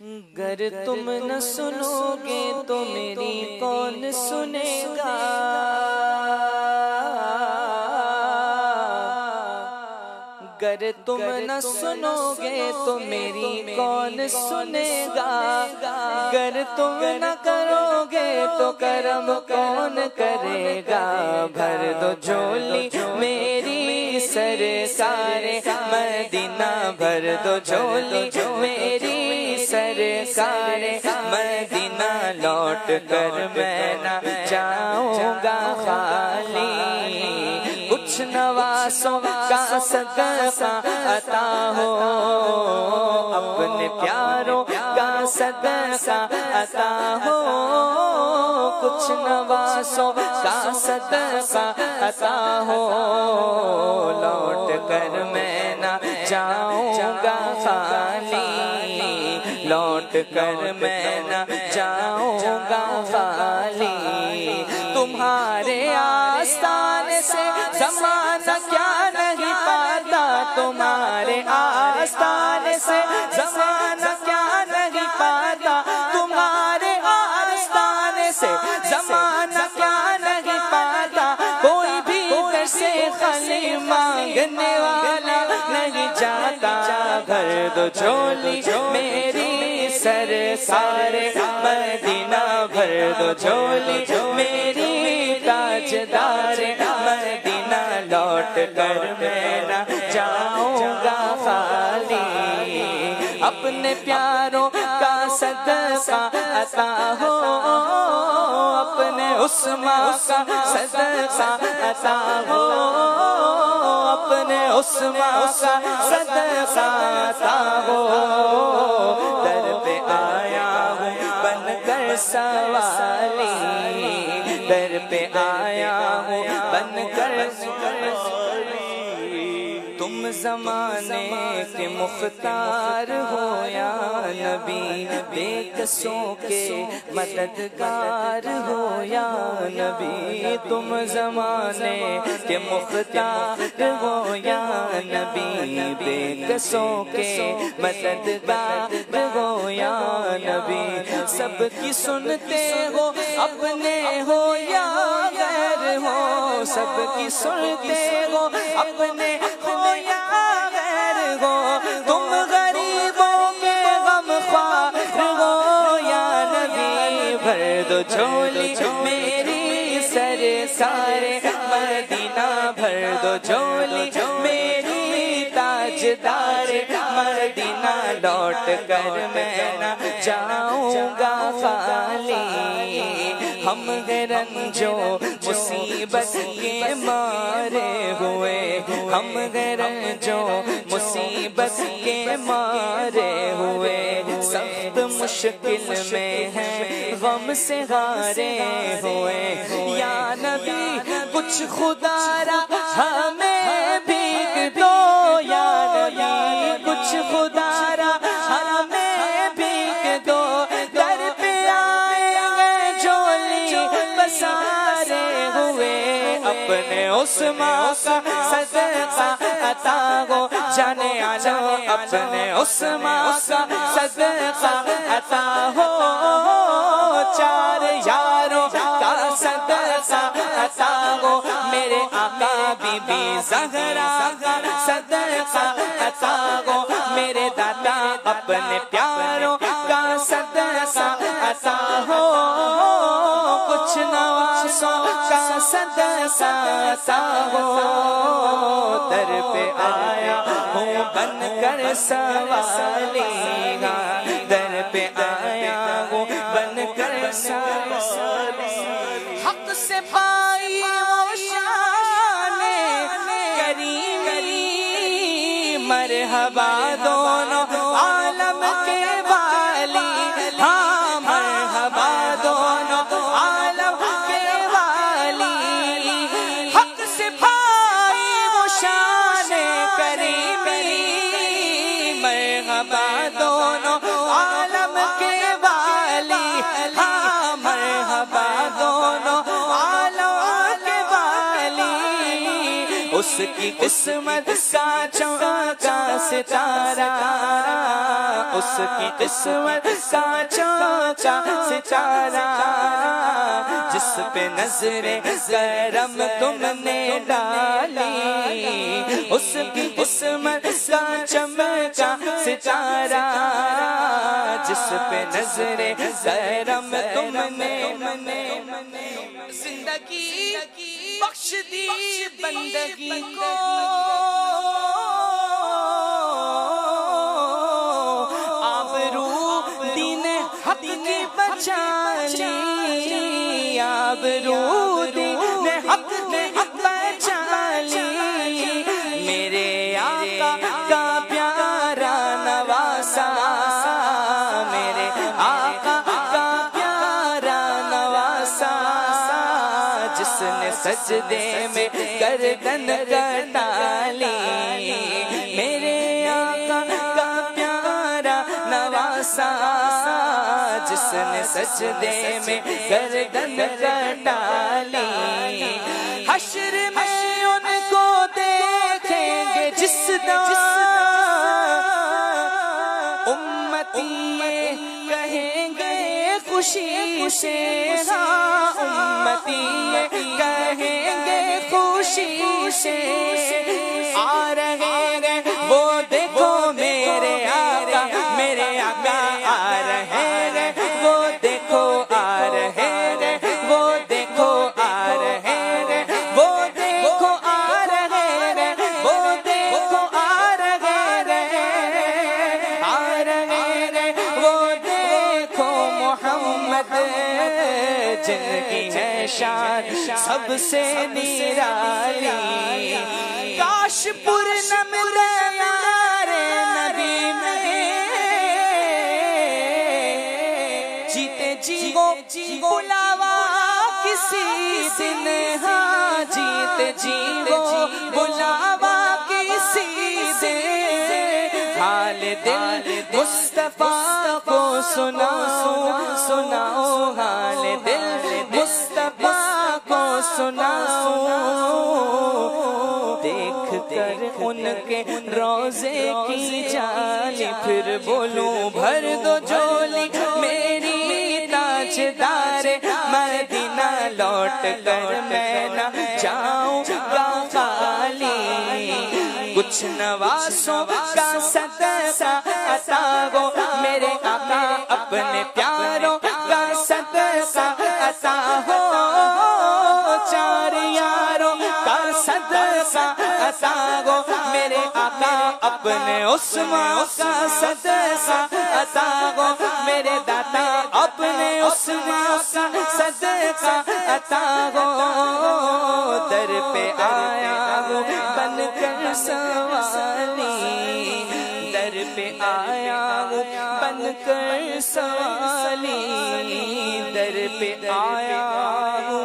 گر تم نہ سنو گے تو میری کون سنے گا، گر تم نہ سنو گے تو میری کون سنے گا، گر تم نہ کرو گے تو کرم کون کرے گا، بھر دو جھولی میری سرکار مدینہ، بھر دو جھولی میری سرکار مدینہ، لوٹ کر میں نہ جاؤں گا خالی، کچھ نواسوں کا صدقہ عطا ہو، اپنے پیاروں کا صدقہ عطا ہو، کچھ نواسوں کا صدقہ عطا ہو، لوٹ کر میں نہ جاؤں گا خالی، لوٹ کر میں نہ جاؤں گا خالی، تمہارے آستانے سے زمانہ کیا نہیں پاتا، تمہارے آستانے سے زمانہ کیا نہیں پاتا، تمہارے آستانے سے زمانہ کیا نہیں پاتا، کوئی بھی در سے خالی مانگنے والا نہیں جاتا، بھر دو جھولی میری سرکار مدینہ، بھر دو جھولی میری تاجدار مدینہ، لوٹ کر میں نہ جاؤں گا خالی، اپنے پیاروں کا صدقہ عطا ہو، اپنے عثمان کا صدقہ عطا ہو، اپنے عثمان کا صدقہ عطا ہو، در پہ آیا ہوں بن کر سوالی، در پہ آیا ہوں بن کر سوالی، تم زمانے کے مختار ہو یا نبی، بے کسوں کے مددگار ہو یا نبی، تم زمانے کے مختار ہو یا نبی، بے کسوں کے مددگار ہو یا نبی، سب کی سنتے ہو اپنے ہو یا غیر ہو، سب کی سنتے ہو اپنے ہو یا غیر ہو، تم غریبوں کے غم خوار ہو یا نبی، بھر دو جھولی میری سرکار مدینہ، بھر دو جھولی میری تاجدار مدینہ، لوٹ کر میں نہ جاؤں گا خالی، ہم رنجو مصیبت کے مارے ہوئے، ہم رنجو مصیبت کے مارے ہوئے، سخت مشکل میں ہیں غم سے ہارے ہوئے، یا نبی کچھ خدا را ہمیں بھیگ دو، یا نبی کچھ خدا را ہمیں بھیگ دو، در پہ آئے گے جھولی پسارے ہوئے، اپنے عثمان کا صدقہ عطا ہو، جانے آجا اپنے عثمان کا صدقہ عطا ہو، چار یاروں کا صدقہ عطا ہو، میرے آقا بی بی زہرا کا صدقہ عطا ہو، میرے دادا اپنے پیاروں کا صدقہ عطا ہو، کچھ نواسوں کا صدقہ عطا ہو، در پہ آیا ہوں بن کر سوالی، در پہ آیا ہوں بن کر سوالی، حق سے پائی وہ شان کریمی، مرحبا دونوں عالم کے والی، ہاں مرحبا دونوں عالم کے والی، حق سے پائی وہ شان کریمی، مرحبا دونوں عالم کے والی، ہاں مرحبا دونوں عالم کے والی، اس کی قسمت کا چمکا ستارہ، اس کی قسمت کا چمکا ستارہ، جس پہ نظر کرم تم نے ڈالی، اس کی قسمت کا چمکا ستارہ، جس پہ نظر کرم تم نے زندگی بخش دی بندگی کو، آبرو دین حق کی بچا لی، آبرو دین حق کی بچا لی، میرے آقا کا پیارا نواسا، میرے آقا کا پیارا نواسا، جس نے سجدے میں گردن کٹا لی، میرے آقا کا پیارا نواسا، جس نے سجدے میں گردن کٹا لی، حشر میں ان کو دیکھیں گے جس امتی کہیں گے خوشی سے، ہاں امتی کہیں گے خوشی سے، آ رہے ہیں وہ دیکھو میرے آقا، میرے آقا آ رہے ہیں وہ دیکھو آ رہے ہیں وہ دیکھو آ رہے ہیں وہ دیکھو آ رہے ہیں وہ دیکھو آ رہے ہیں آ رہے ہیں وہ دیکھو محمد، جن کی ہے شان سب سے نرالی، کاش پورنم یار نبی میں جیتے جی وہ بلاوا کسی دن، ہاں جیتے جی وہ بلاوا کسی دن، حال دل مصطفیٰ کو سناؤ سناؤ، حال دل مصطفیٰ کو سناؤ، دیکھ کر ان کے روضے کی جانب پھر بولوں بھر دو جھولی میری تاجدار مدینہ، لوٹ کر میں نہ جاؤں گا خالی، کچھ نواسوں کا صدقہ عطا ہو، میرے آقا اپنے پیاروں کا صدقہ عطا ہو، چار یاروں کا صدقہ عطا ہو، میرے آقا اپنے عثمان کا صدقہ عطا ہو، میرے داتا اپنے عثمان کا صدقہ عطا ہو، در پہ آیا ہوں بن کر سوالی، در پہ آیا ہوں بن کر سوالی، در پہ آیا ہوں